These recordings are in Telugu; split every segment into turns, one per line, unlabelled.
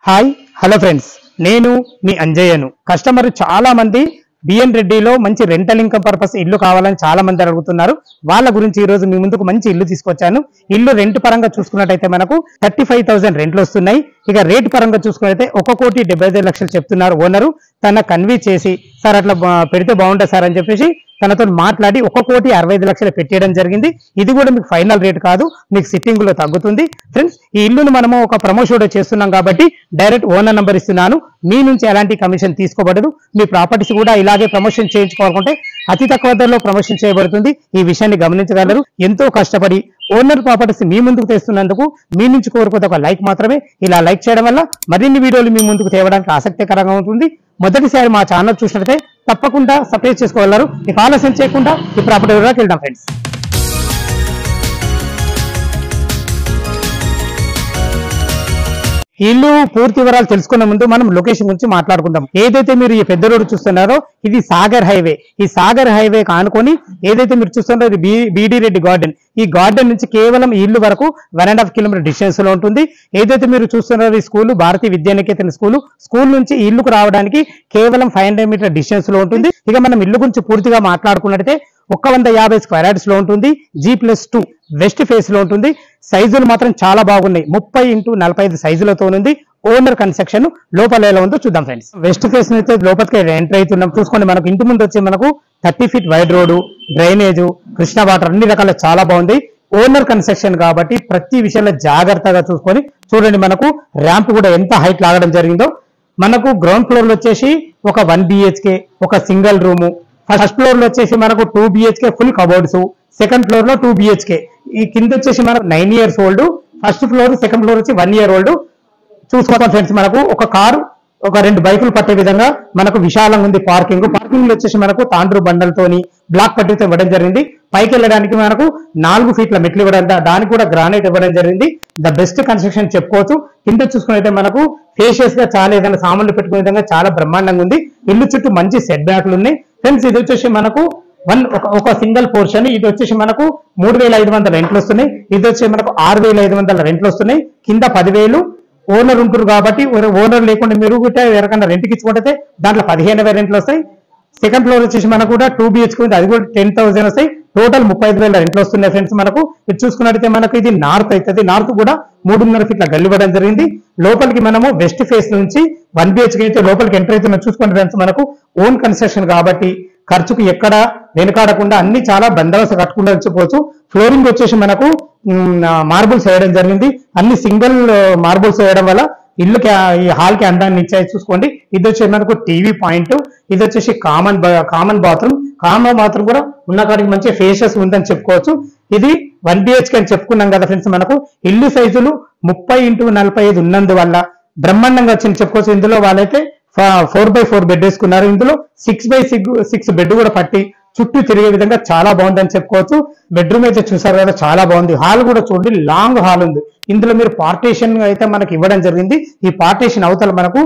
హాయ్ హలో ఫ్రెండ్స్, నేను మీ అంజయ్యను. కస్టమర్ చాలా మంది బిఎన్ రెడ్డిలో మంచి రెంటల్ ఇన్కమ్ పర్పస్ ఇల్లు కావాలని చాలా మంది అడుగుతున్నారు. వాళ్ళ గురించి ఈ రోజు మీ ముందుకు మంచి ఇల్లు తీసుకొచ్చాను. ఇల్లు రెంట్ పరంగా చూసుకున్నట్టయితే మనకు 35,000 రెంట్లు వస్తున్నాయి. ఇక రేట్ పరంగా చూసుకున్నట్టయితే 1,75,00,000 చెప్తున్నారు ఓనరు. తన కన్వీ చేసి సార్ అట్లా పెడితే బాగుంటుంది సార్ అని చెప్పేసి తనతో మాట్లాడి 1,65,00,000 పెట్టేయడం జరిగింది. ఇది కూడా మీకు ఫైనల్ రేట్ కాదు, మీకు సిట్టింగ్ లో తగ్గుతుంది. ఫ్రెండ్స్, ఈ ఇల్లును మనము ఒక ప్రమోషన్ చేస్తున్నాం కాబట్టి డైరెక్ట్ ఓనర్ నంబర్ ఇస్తున్నాను. మీ నుంచి ఎలాంటి కమిషన్ తీసుకోబడదు. మీ ప్రాపర్టీస్ కూడా ఇలాగే ప్రమోషన్ చేయించుకోవాలనుకుంటే అతి తక్కువ ధరలో ప్రమోషన్ చేయబడుతుంది. ఈ విషయాన్ని గమనించగలరు. ఎంతో కష్టపడి ఓనర్ ప్రాపర్టీస్ మీ ముందుకు తెస్తున్నందుకు మీ నుంచి కోరుకోతే ఒక లైక్ మాత్రమే. ఇలా లైక్ చేయడం వల్ల మరిన్ని వీడియోలు మీ ముందుకు తేవడానికి ఆసక్తికరంగా ఉంటుంది. మొదటిసారి మా ఛానల్ చూసినట్లయితే తప్పకుండా సబ్స్క్రైబ్ చేసుకోగలరు. ఇక ఆలస్యం చేయకుండా ఈ ప్రాపర్టీ వివరాలకు వెళ్దాం ఫ్రెండ్స్. ఇల్లు పూర్తి వివరాలు తెలుసుకునే ముందు మనం లొకేషన్ గురించి మాట్లాడుకుందాం. ఏదైతే మీరు ఈ పెద్ద రోడ్డు చూస్తున్నారో ఇది సాగర్ హైవే. ఈ సాగర్ హైవే కానుకొని ఏదైతే మీరు చూస్తున్నారో ఇది బిడి రెడ్డి గార్డెన్. ఈ గార్డెన్ నుంచి కేవలం ఈ ఇల్లు వరకు 1.5 కిలోమీటర్ డిస్టెన్స్ లో ఉంటుంది. ఏదైతే మీరు చూస్తున్నారో ఈ స్కూల్ భారతీయ విద్యానికేతన్ స్కూల్ నుంచి ఈ ఇల్లుకు రావడానికి కేవలం 500 మీటర్ డిస్టెన్స్ లో ఉంటుంది. ఇక మనం ఇల్లు గురించి పూర్తిగా మాట్లాడుకున్నట్టయితే 150 స్క్వేర్ యార్డ్స్ లో ఉంటుంది. G+2 వెస్ట్ ఫేస్ లో ఉంటుంది. సైజులు మాత్రం చాలా బాగున్నాయి. 30x45 సైజులతో ఉంది. ఓనర్ కన్స్ట్రక్షన్ లోపల ఎలా ఉందో చూద్దాం ఫ్రెండ్స్. వెస్ట్ ఫేస్ నుంచి లోపలికి ఎంటర్ అవుతున్నాం. చూసుకోండి, మనకు ఇంటి ముందు వచ్చి మనకు 30 feet wide road, drainage, Krishna water అన్ని రకాల చాలా బాగుంది. ఓనర్ కన్స్ట్రక్షన్ కాబట్టి ప్రతి విషయంలో జాగ్రత్తగా చూసుకొని చూడండి. మనకు ర్యాంప్ కూడా ఎంత హైట్ లాగడం జరిగిందో. మనకు గ్రౌండ్ ఫ్లోర్ లో వచ్చేసి ఒక 1 BHK ఒక సింగిల్ రూము. ఫస్ట్ ఫ్లోర్ లో వచ్చేసి మనకు 2 BHK full cupboards. Second floor లో 2 BHK. ఈ కింద వచ్చేసి మనకు 9 years old. First floor second floor వచ్చి 1 year ఓల్డ్. చూసుకోవాలి ఫ్రెండ్స్, మనకు ఒక కారు ఒక 2 బైకులు పట్టే విధంగా మనకు విశాలంగా ఉంది పార్కింగ్. పార్కింగ్ లో వచ్చేసి మనకు తాండ్రు బండలతోని బ్లాక్ పట్టితో ఇవ్వడం జరిగింది. పైకి వెళ్ళడానికి మనకు 4 ఫీట్ల మెట్లు ఇవ్వడం, దానికి కూడా గ్రానైట్ ఇవ్వడం జరిగింది. ద బెస్ట్ కన్స్ట్రక్షన్ చెప్పుకోవచ్చు. కింద చూసుకున్నైతే మనకు ఫేషియస్ గా చాలా ఏదైనా సామాన్లు పెట్టుకునే విధంగా చాలా బ్రహ్మాండంగా ఉంది. ఇల్లు చుట్టూ మంచి సెట్ బ్యాక్లు ఉన్నాయి. ఫ్రెండ్స్, ఇది వచ్చేసి మనకు ఒక సింగిల్ పోర్షన్. ఇది వచ్చేసి మనకు 3,500 రెంట్లు వస్తున్నాయి. ఇది వచ్చి మనకు 6,500 రెంట్లు వస్తున్నాయి. కింద 10,000 ఓనర్ ఉంటారు కాబట్టి ఓనర్ లేకుండా మీరు ఎవరికైనా రెంట్కి ఇచ్చుకుంటే దాంట్లో 15,000 రెంట్లు వస్తాయి. సెకండ్ ఫ్లోర్ వచ్చేసి మనకు కూడా 2 BHK ఉంది. అది కూడా 10,000 వస్తాయి. టోటల్ 35,000 రెంట్లు వస్తున్నాయి ఫ్రెండ్స్. మనకు ఇది చూసుకున్నట్టయితే మనకు ఇది నార్త్ అవుతుంది. నార్త్ కూడా 3.5 ఫీట్ల గల్లి ఇవ్వడం జరిగింది. లోపలికి మనము వెస్ట్ ఫేస్ నుంచి 1 BHK అయితే లోపలికి ఎంటర్ అయితే చూసుకోండి ఫ్రెండ్స్. మనకు ఓన్ కన్స్ట్రక్షన్ కాబట్టి ఖర్చుకు ఎక్కడ వెనుకాడకుండా అన్ని చాలా బందోబస్తు కట్టుకుండా చెప్పవచ్చు. ఫ్లోరింగ్ వచ్చేసి మనకు మార్బుల్స్ వేయడం జరిగింది. అన్ని సింగిల్ మార్బుల్స్ వేయడం వల్ల ఇల్లుకి ఈ హాల్ కి అందాన్ని ఇచ్చాయి. చూసుకోండి, ఇది వచ్చేసి మనకు టీవీ పాయింట్. ఇది వచ్చేసి కామన్ బాత్రూమ్. కామన్ బాత్రూమ్ కూడా ఉన్న కాడికి మంచి ఫేషియస్ ఉందని చెప్పుకోవచ్చు. ఇది 1 BHK అని చెప్పుకున్నాం కదా ఫ్రెండ్స్. మనకు ఇల్లు సైజులు 30x45 ఉన్నందువల్ల బ్రహ్మాండంగా వచ్చింది చెప్పుకోవచ్చు. ఇందులో వాళ్ళైతే 4x4 బెడ్ వేసుకున్నారు. ఇందులో 6x6 బెడ్ కూడా పట్టి చుట్టూ తిరిగే విధంగా చాలా బాగుందని చెప్పుకోవచ్చు. బెడ్రూమ్ అయితే చూసారు కదా, చాలా బాగుంది. హాల్ కూడా చూడండి, లాంగ్ హాల్ ఉంది. ఇందులో మీరు పార్టీషన్ అయితే మనకి ఇవ్వడం జరిగింది. ఈ పార్టీషన్ అవతల మనకు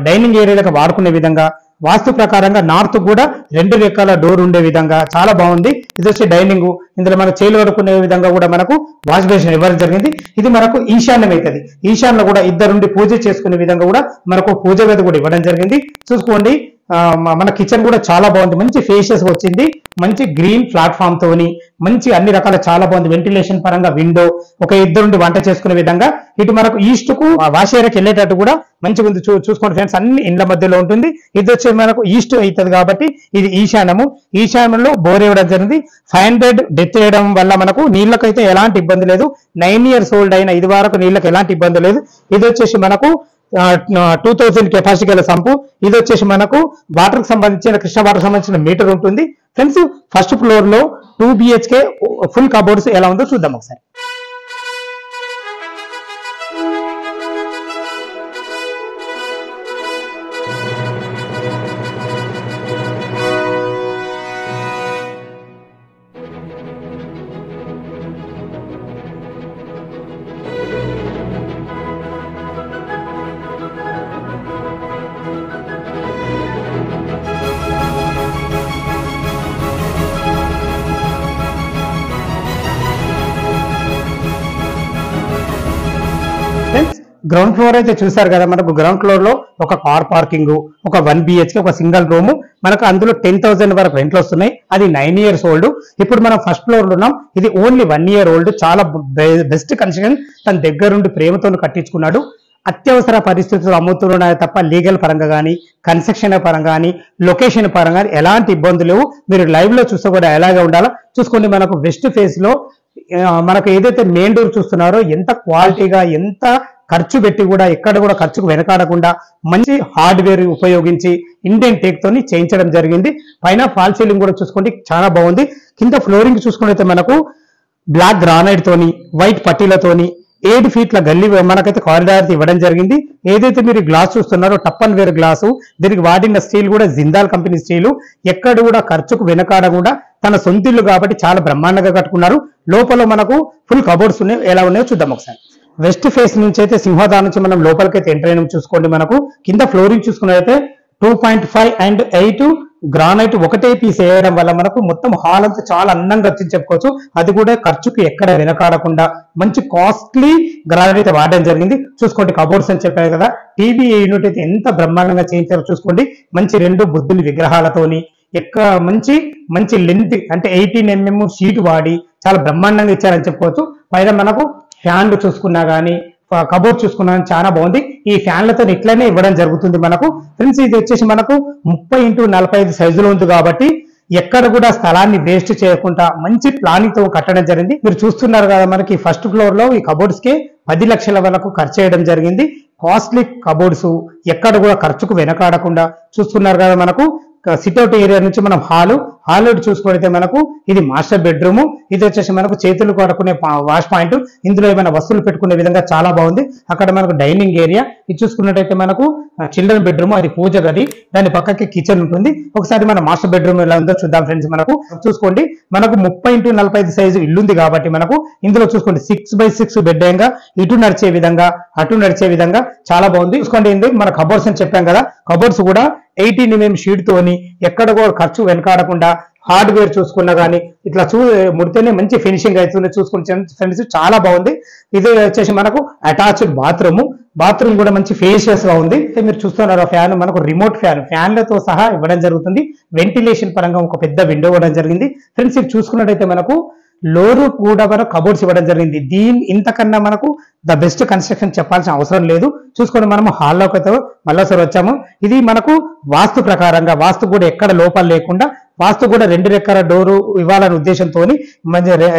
డైనింగ్ ఏరియాలకు వాడుకునే విధంగా వాస్తు ప్రకారంగా నార్త్ కూడా 2 రెక్కల డోర్ ఉండే విధంగా చాలా బాగుంది. ఇది వచ్చి డైనింగ్. ఇందులో మనకు చేలు కడుక్కునే విధంగా కూడా మనకు వాష్ బేసిన్ ఇవ్వడం జరిగింది. ఇది మనకు ఈశాన్యం అవుతుంది. ఈశాన్యంలో కూడా ఇద్దరుండి పూజ చేసుకునే విధంగా కూడా మనకు పూజ గది కూడా ఇవ్వడం జరిగింది. చూసుకోండి, మన కిచెన్ కూడా చాలా బాగుంది. మంచి ఫేషియస్ వచ్చింది. మంచి గ్రీన్ ప్లాట్ఫామ్ తోని మంచి అన్ని రకాల చాలా బాగుంది. వెంటిలేషన్ పరంగా విండో, ఒక ఇద్దరుండి వంట చేసుకునే విధంగా. ఇటు మనకు ఈస్ట్ కు వాష్ ఏరియాకి వెళ్ళేటట్టు కూడా మంచిగా ఉంది. చూసుకోండి ఫ్రెండ్స్, అన్ని ఇండ్ల మధ్యలో ఉంటుంది. ఇది వచ్చి మనకు ఈస్ట్ అవుతుంది కాబట్టి ఇది ఈశాన్యము. ఈశాన్యంలో బోర్ ఇవ్వడం జరిగింది. 500 డెత్ చేయడం వల్ల మనకు నీళ్ళకైతే ఎలాంటి ఇబ్బంది లేదు. 9 years ఓల్డ్ అయిన ఇది వరకు నీళ్ళకి ఎలాంటి ఇబ్బంది లేదు. ఇది వచ్చేసి మనకు 2000 కెపాసిటీ గల సంపు. ఇది వచ్చేసి మనకు వాటర్ కి సంబంధించిన కృష్ణ వాటర్ సంబంధించిన మీటర్ ఉంటుంది. ఫ్రెండ్స్, ఫస్ట్ ఫ్లోర్ లో 2 BHK ఫుల్ కబోర్డ్స్ ఎలా ఉందో చూద్దాం ఒకసారి. గ్రౌండ్ ఫ్లోర్ అయితే చూసారు కదా, మనకు గ్రౌండ్ ఫ్లోర్ లో ఒక కార్ పార్కింగ్, ఒక 1 BHK, ఒక సింగిల్ రూమ్, మనకు అందులో 10,000 వరకు రెంట్లు వస్తున్నాయి. అది 9 years ఓల్డ్. ఇప్పుడు మనం ఫస్ట్ ఫ్లోర్ లో ఉన్నాం. ఇది ఓన్లీ 1 year ఓల్డ్. చాలా బెస్ట్ కన్స్ట్రక్షన్. తన దగ్గరుండి ప్రేమతో కట్టించుకున్నాడు. అత్యవసర పరిస్థితులు అమ్ముతున్నాయి తప్ప లీగల్ పరంగా కానీ, కన్స్ట్రక్షన్ పరంగా కానీ, లొకేషన్ పరంగా కానీ ఎలాంటి ఇబ్బందులు లేవు. మీరు లైవ్ లో చూస్తే కూడా ఎలాగే ఉండాలో చూసుకోండి. మనకు వెస్ట్ ఫేస్ లో మనకు ఏదైతే మెయిన్ డోర్ చూస్తున్నారో ఎంత క్వాలిటీగా, ఎంత ఖర్చు పెట్టి కూడా ఎక్కడ కూడా ఖర్చుకు వెనకాడకుండా మంచి హార్డ్వేర్ ఉపయోగించి ఇండియన్ టేక్ తోని చేయించడం జరిగింది. పైన ఫాల్ సీలింగ్ కూడా చూసుకోండి, చాలా బాగుంది. కింద ఫ్లోరింగ్ చూసుకుంటే మనకు బ్లాక్ గ్రానైట్ తోని, వైట్ పట్టీలతోని 7 feet గల్లీ మనకైతే కారిడార్ ఇవ్వడం జరిగింది. ఏదైతే మీరు గ్లాస్ చూస్తున్నారో టప్ అండ్ వేర్ గ్లాసు, దీనికి వాడిన స్టీల్ కూడా జిందాల్ కంపెనీ స్టీలు. ఎక్కడ కూడా ఖర్చుకు వెనకాడకుండా తన సొంతిల్లు కాబట్టి చాలా బ్రహ్మాండంగా కట్టుకున్నారు. లోపల మనకు ఫుల్ కబోర్డ్స్ ఉన్నాయి. ఎలా ఉన్నాయో చూద్దాం ఒకసారి. వెస్ట్ ఫేస్ నుంచి అయితే సింహద్వారం నుంచి మనం లోపలికైతే ఎంటర్ అయిన చూసుకోండి. మనకు కింద ఫ్లోరింగ్ చూసుకున్నట్లయితే 2.5 and 8 గ్రానైట్ ఒకటే పీస్ వేయడం వల్ల మనకు మొత్తం హాల్ అంతా చాలా అందంగా వచ్చి చెప్పుకోవచ్చు. అది కూడా ఖర్చుకు ఎక్కడ వెనకాడకుండా మంచి కాస్ట్లీ గ్రానైట్ వాడడం జరిగింది. చూసుకోండి కబోర్డ్స్ అని చెప్పారు కదా, టీవీ యూనిట్ అయితే ఎంత బ్రహ్మాండంగా చేయించారో చూసుకోండి. మంచి 2 బుద్ధుని విగ్రహాలతోని మంచి మంచి లెంత్ అంటే 18 mm షీట్ వాడి చాలా బ్రహ్మాండంగా ఇచ్చారని చెప్పుకోవచ్చు. పైన మనకు ఫ్యాన్లు చూసుకున్నా కానీ, కబోర్డ్ చూసుకున్నా చాలా బాగుంది. ఈ ఫ్యాన్లతో ఇట్లనే ఇవ్వడం జరుగుతుంది మనకు. ఫ్రెండ్స్ ఇది వచ్చేసి మనకు 30 x 45 సైజులో ఉంది కాబట్టి ఎక్కడ కూడా స్థలాన్ని వేస్ట్ చేయకుండా మంచి ప్లానింగ్ తో కట్టడం జరిగింది. మీరు చూస్తున్నారు కదా, మనకి ఫస్ట్ ఫ్లోర్ లో ఈ కబోర్డ్స్ కి 10 లక్షల వరకు ఖర్చు చేయడం జరిగింది. కాస్ట్లీ కబోర్డ్స్ ఎక్కడ కూడా ఖర్చుకు వెనకాడకుండా చూస్తున్నారు కదా. మనకు సిట్అవుట్ ఏరియా నుంచి మనం హాల్ చూసుకుంటే మనకు ఇది మాస్టర్ బెడ్రూమ్. ఇది వచ్చేసి మనకు చేతులు కడుక్కునే వాష్ పాయింట్. ఇందులో ఏమైనా వస్తువులు పెట్టుకునే విధంగా చాలా బాగుంది. అక్కడ మనకు డైనింగ్ ఏరియా. ఇది చూసుకున్నట్టయితే మనకు చిల్డ్రన్ బెడ్రూమ్, అది పూజ గది, దాని పక్కకి కిచెన్ ఉంటుంది. ఒకసారి మన మాస్టర్ బెడ్రూమ్ ఎలా ఉందో చూద్దాం ఫ్రెండ్స్. మనకు చూసుకోండి, మనకు 30 x 45 సైజు ఇల్లుంది కాబట్టి మనకు ఇందులో చూసుకోండి 6x6 బెడ్, ఇటు నడిచే విధంగా అటు నడిచే విధంగా చాలా బాగుంది. చూసుకోండి, మన కబోర్డ్స్ అని చెప్పాం కదా, కబోర్డ్స్ కూడా 18 mm షీట్ తోని ఎక్కడ కూడా ఖర్చు వెనకాడకుండా హార్డ్వేర్ చూసుకున్నా కానీ ఇట్లా ముడితేనే మంచి ఫినిషింగ్ అవుతుంది. చూసుకుంటే ఫ్రెండ్స్ చాలా బాగుంది. ఇది వచ్చేసి మనకు అటాచ్డ్ బాత్రూమ్ కూడా మంచి ఫేషియస్ గా ఉంది. మీరు చూస్తున్నారు ఫ్యాన్ మనకు రిమోట్ ఫ్యాన్లతో సహా ఇవ్వడం జరుగుతుంది. వెంటిలేషన్ పరంగా ఒక పెద్ద విండో ఇవ్వడం జరిగింది. ఫ్రెండ్స్ ఇది చూసుకున్నట్టయితే మనకు లోరు కూడా మనకు కబోర్డ్స్ ఇవ్వడం జరిగింది. ఇంతకన్నా మనకు ద బెస్ట్ కన్స్ట్రక్షన్ చెప్పాల్సిన అవసరం లేదు. చూసుకొని మనం హాల్లోకి అయితే మళ్ళీసారి వచ్చాము. ఇది మనకు వాస్తు ప్రకారంగా, వాస్తు కూడా ఎక్కడ లోపాలు లేకుండా, వాస్తు కూడా 2 రెక్కల డోరు ఇవ్వాలనే ఉద్దేశంతో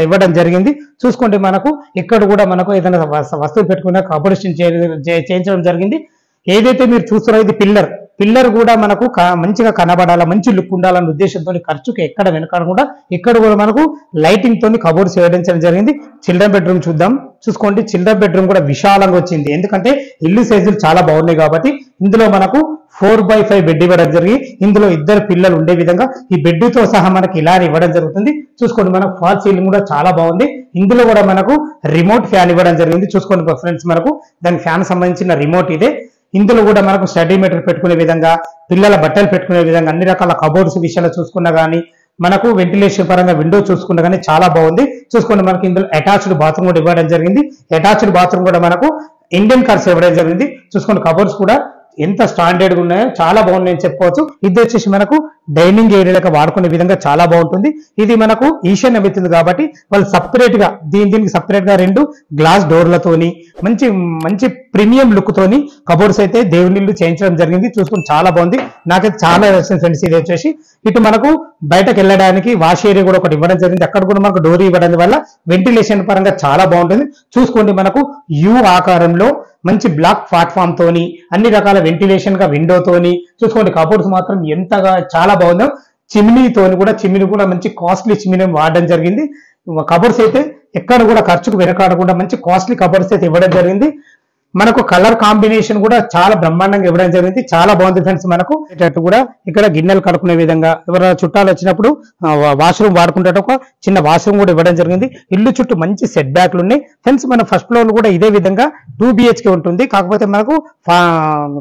ఇవ్వడం జరిగింది. చూసుకోండి, మనకు ఇక్కడ కూడా మనకు ఏదైనా వస్తువులు పెట్టుకున్న కబోర్డ్ చేయించడం జరిగింది. ఏదైతే మీరు చూస్తున్నారో ఇది పిల్లర్ కూడా మనకు మంచిగా కనబడాలా, మంచి లుక్ ఉండాలనే ఉద్దేశంతో ఖర్చుకి ఎక్కడ వెనకాడకుండా ఇక్కడ కూడా మనకు లైటింగ్ తోని కబోర్డ్స్ వేయడం జరిగింది. చిల్డ్రన్ బెడ్రూమ్ చూద్దాం. చూసుకోండి, చిల్డ్రన్ బెడ్రూమ్ కూడా విశాలంగా వచ్చింది. ఎందుకంటే ఇల్లు సైజులు చాలా బాగున్నాయి కాబట్టి ఇందులో మనకు 4x5 బెడ్ ఇవ్వడం జరిగి ఇందులో 2 పిల్లలు ఉండే విధంగా ఈ బెడ్ తో సహా మనకి ఇలా ఇవ్వడం జరుగుతుంది. చూసుకోండి, మనకు ఫాల్ సీలింగ్ కూడా చాలా బాగుంది. ఇందులో కూడా మనకు రిమోట్ ఫ్యాన్ ఇవ్వడం జరిగింది. చూసుకోండి ఫ్రెండ్స్, మనకు దాని ఫ్యాన్ సంబంధించిన రిమోట్ ఇదే. ఇందులో కూడా మనకు స్టడీ మెటీరియల్ పెట్టుకునే విధంగా, పిల్లల బట్టలు పెట్టుకునే విధంగా, అన్ని రకాల కబోర్డ్స్ విషయాలు చూసుకున్నా కానీ, మనకు వెంటిలేషన్ పరంగా విండో చూసుకున్నా కానీ చాలా బాగుంది. చూసుకోండి, మనకి ఇందులో అటాచ్డ్ బాత్రూమ్ కూడా ఇవ్వడం జరిగింది. అటాచ్డ్ బాత్రూమ్ కూడా మనకు ఇండియన్ కార్స్ ఇవ్వడం జరిగింది. చూసుకోండి, కబోర్డ్స్ కూడా ఎంత స్టాండర్డ్ గా ఉన్నాయో చాలా బాగున్నాయని చెప్పుకోవచ్చు. ఇది వచ్చేసి మనకు డైనింగ్ ఏరియాలకు వాడుకునే విధంగా చాలా బాగుంటుంది. ఇది మనకు ఈశాన్య మెత్తుంది కాబట్టి వాళ్ళు సపరేట్ గా దీనికి సపరేట్ గా 2 గ్లాస్ డోర్లతోని మంచి మంచి ప్రీమియం లుక్ తోని కబోర్డ్స్ అయితే దేవునిల్లు చేయించడం జరిగింది. చూసుకుని చాలా బాగుంది, నాకైతే చాలా నచ్చింది ఫ్రెండ్స్. ఇది వచ్చేసి ఇటు మనకు బయటకు వెళ్ళడానికి వాష్ ఏరియా కూడా ఒకటి ఇవ్వడం జరిగింది. అక్కడ కూడా మనకు డోర్ ఇవ్వడం వల్ల వెంటిలేషన్ పరంగా చాలా బాగుంటుంది. చూసుకోండి, మనకు యు ఆకారంలో మంచి బ్లాక్ ప్లాట్ఫామ్ తోని అన్ని రకాల వెంటిలేషన్ గా విండో తోని చూసుకోండి. కబోర్డ్స్ మాత్రం ఎంతగా చాలా బాగుందో. చిమ్నీ కూడా మంచి కాస్ట్లీ చిమ్నీ వాడడం జరిగింది. కబోర్డ్స్ అయితే ఎక్కడ కూడా ఖర్చుకు వెనకాడకుండా మంచి కాస్ట్లీ కబోర్డ్స్ అయితే ఇవ్వడం జరిగింది. మనకు కలర్ కాంబినేషన్ కూడా చాలా బ్రహ్మాండంగా ఇవ్వడం జరిగింది. చాలా బాగుంది ఫ్రెండ్స్. మనకు కూడా ఇక్కడ గిన్నెలు కడుక్కునే విధంగా, ఎవరైనా చుట్టాలు వచ్చినప్పుడు వాష్రూమ్ వాడుకుంటే ఒక చిన్న వాష్రూమ్ కూడా ఇవ్వడం జరిగింది. ఇల్లు చుట్టూ మంచి సెట్ బ్యాక్లు ఉన్నాయి ఫ్రెండ్స్. మన ఫస్ట్ ఫ్లోర్ కూడా ఇదే విధంగా 2 BHK ఉంటుంది. కాకపోతే మనకు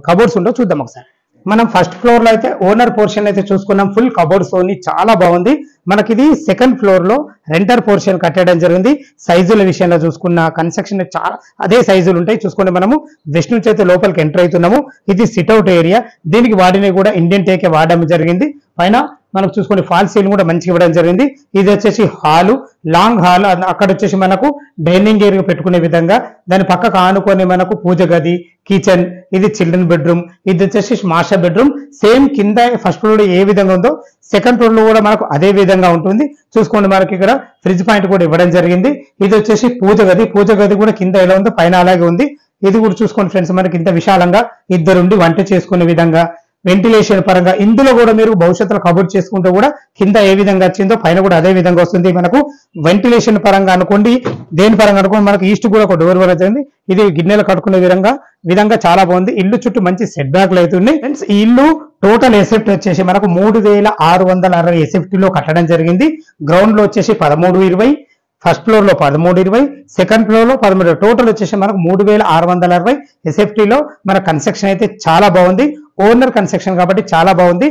కబోర్డ్స్ ఉండవు. చూద్దాం ఒకసారి. మనం ఫస్ట్ ఫ్లోర్ లో అయితే ఓనర్ పోర్షన్ అయితే చూసుకున్నాం. ఫుల్ కబోర్డ్స్ తోని చాలా బాగుంది. మనకి ఇది సెకండ్ ఫ్లోర్ లో రెంటర్ పోర్షన్ కట్టడం జరిగింది. సైజుల విషయంలో చూసుకున్న కన్స్ట్రక్షన్ చాలా అదే సైజులు ఉంటాయి. చూసుకుంటే మనము వెస్ట్ నుంచి అయితే లోపలికి ఎంటర్ అవుతున్నాము. ఇది సిట్అవుట్ ఏరియా. దీనికి వాడిని కూడా ఇండియన్ టేకే వాడడం జరిగింది. పైన మనకు చూసుకుని ఫాల్ సీలింగ్ కూడా మంచిగా ఇవ్వడం జరిగింది. ఇది వచ్చేసి హాలు, లాంగ్ హాల్. అక్కడ వచ్చేసి మనకు డైనింగ్ ఏరియా పెట్టుకునే విధంగా, దాని పక్కకు ఆనుకొని మనకు పూజ గది, కిచెన్, ఇది చిల్డ్రన్ బెడ్రూమ్, ఇది వచ్చేసి మాస్టర్ బెడ్రూమ్. సేమ్ కింద ఫస్ట్ ఫ్లోర్ లో ఏ విధంగా ఉందో సెకండ్ ఫ్లోర్ లో కూడా మనకు అదే విధంగా ఉంటుంది. చూసుకోండి, మనకి ఇక్కడ ఫ్రిడ్జ్ పాయింట్ కూడా ఇవ్వడం జరిగింది. ఇది వచ్చేసి పూజ గది. పూజ గది కూడా కింద ఎలా ఉందో పైన అలాగే ఉంది. ఇది కూడా చూసుకోండి ఫ్రెండ్స్, మనకి ఇంత విశాలంగా ఇద్దరుండి వంట చేసుకునే విధంగా, వెంటిలేషన్ పరంగా ఇందులో కూడా మీరు భవిష్యత్తులో కబోర్డ్ చేసుకుంటూ కూడా కింద ఏ విధంగా వచ్చిందో పైన కూడా అదే విధంగా వస్తుంది. మనకు వెంటిలేషన్ పరంగా అనుకోండి, దేని పరంగా అనుకోండి, మనకు ఈస్ట్ కూడా ఒక డోర్ వచ్చింది. ఇది గిన్నెలు కట్టుకునే విధంగా చాలా బాగుంది. ఇల్లు చుట్టూ మంచి సెట్ బ్యాక్లు అవుతుంది ఫ్రెండ్స్. ఈ ఇల్లు టోటల్ ఎసెప్ట్ వచ్చేసి మనకు 3660 ఎసెప్ట్ లో కట్టడం జరిగింది. గ్రౌండ్ లో వచ్చేసి 1320, ఫస్ట్ ఫ్లోర్ లో 1320, సెకండ్ ఫ్లోర్ లో 13, టోటల్ వచ్చేసి మనకు 3660 ఎస్ఎఫ్టీలో మన కన్స్ట్రక్షన్ అయితే చాలా బాగుంది. ఓనర్ కన్స్ట్రక్షన్ కాబట్టి చాలా బాగుంది.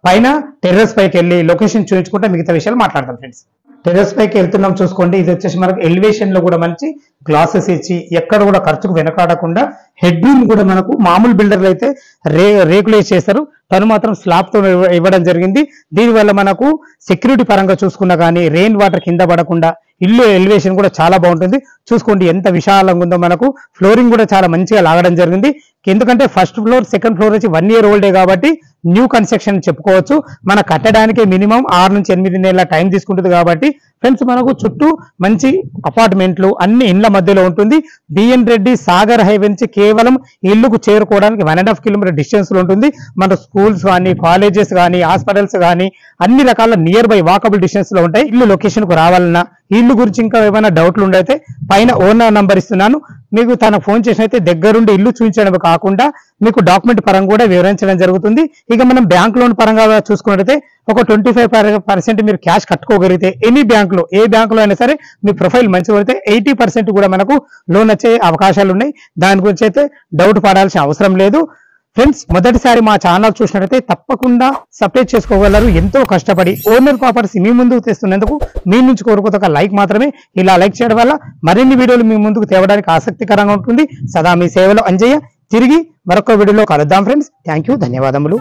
పైన టెర్రస్ పైకి వెళ్ళి లొకేషన్ చూపించుకుంటే మిగతా విషయాలు మాట్లాడతాం ఫ్రెండ్స్. టెర్రస్ పైకి వెళ్తున్నాం చూసుకోండి. ఇది వచ్చేసి మనకు ఎలివేషన్ లో కూడా మంచి గ్లాసెస్ ఇచ్చి ఎక్కడ కూడా ఖర్చుకు వెనకాడకుండా హెడ్ రూమ్ కూడా మనకు మామూలు బిల్డర్లు అయితే రేకులు చేస్తారు, తను మాత్రం స్లాబ్ తో ఇవ్వడం జరిగింది. దీనివల్ల మనకు సెక్యూరిటీ పరంగా చూసుకున్నా కానీ రెయిన్ వాటర్ కింద పడకుండా ఇల్లు ఎలివేషన్ కూడా చాలా బాగుంటుంది. చూసుకోండి ఎంత విశాలంగా ఉందో. మనకు ఫ్లోరింగ్ కూడా చాలా మంచిగా లాగడం జరిగింది. ఎందుకంటే ఫస్ట్ ఫ్లోర్ సెకండ్ ఫ్లోర్ వచ్చి 1 year ఓల్డే కాబట్టి న్యూ కన్స్ట్రక్షన్ చెప్పుకోవచ్చు. మన కట్టడానికి మినిమం 6 నుంచి 8 నెలల టైం తీసుకుంటుంది కాబట్టి ఫ్రెండ్స్, మనకు చుట్టూ మంచి అపార్ట్మెంట్లు అన్ని ఇండ్ల మధ్యలో ఉంటుంది. బిఎన్ రెడ్డి సాగర్ హైవే నుంచి కేవలం ఇల్లుకు చేరుకోవడానికి 1.5 kilometer డిస్టెన్స్ లో ఉంటుంది. మన స్కూల్స్ కానీ, కాలేజెస్ కానీ, హాస్పిటల్స్ కానీ అన్ని రకాల నియర్ బై వాకబుల్ డిస్టెన్స్ లో ఉంటాయి. ఇల్లు లొకేషన్ కు రావాలన్నా, ఇల్లు గురించి ఇంకా ఏమైనా డౌట్లు ఉండైతే పైన ఓనర్ నంబర్ ఇస్తున్నాను, మీకు తనకు ఫోన్ చేసినైతే దగ్గరుండి ఇల్లు చూపించడం కాకుండా మీకు డాక్యుమెంట్ పరంగా కూడా వివరించడం జరుగుతుంది. ఇక మనం బ్యాంక్ లోన్ పరంగా చూసుకున్నట్లయితే ఒక 25% మీరు క్యాష్ కట్టుకోగలిగితే ఎనీ బ్యాంకులో, ఏ బ్యాంకులో అయినా సరే మీ ప్రొఫైల్ మంచిగా అయితే 80% కూడా మనకు లోన్ వచ్చే అవకాశాలు ఉన్నాయి. దాని గురించి అయితే డౌట్ పడాల్సిన అవసరం లేదు ఫ్రెండ్స్. మొదటిసారి మా ఛానల్ చూసినట్లయితే తప్పకుండా సబ్స్క్రైబ్ చేసుకోగలరు. ఎంతో కష్టపడి ఓనర్ ప్రాపర్టీస్ మీ ముందుకు తెస్తున్నందుకు మీ నుంచి కోరుకోత ఒక లైక్ మాత్రమే. ఇలా లైక్ చేయడం వల్ల మరిన్ని వీడియోలు మీ ముందుకు తేవడానికి ఆసక్తికరంగా ఉంటుంది. సదా మీ సేవలో అంజయ్య. తిరిగి మరొక వీడియోలో కలుద్దాం ఫ్రెండ్స్. థ్యాంక్ యూ, ధన్యవాదములు.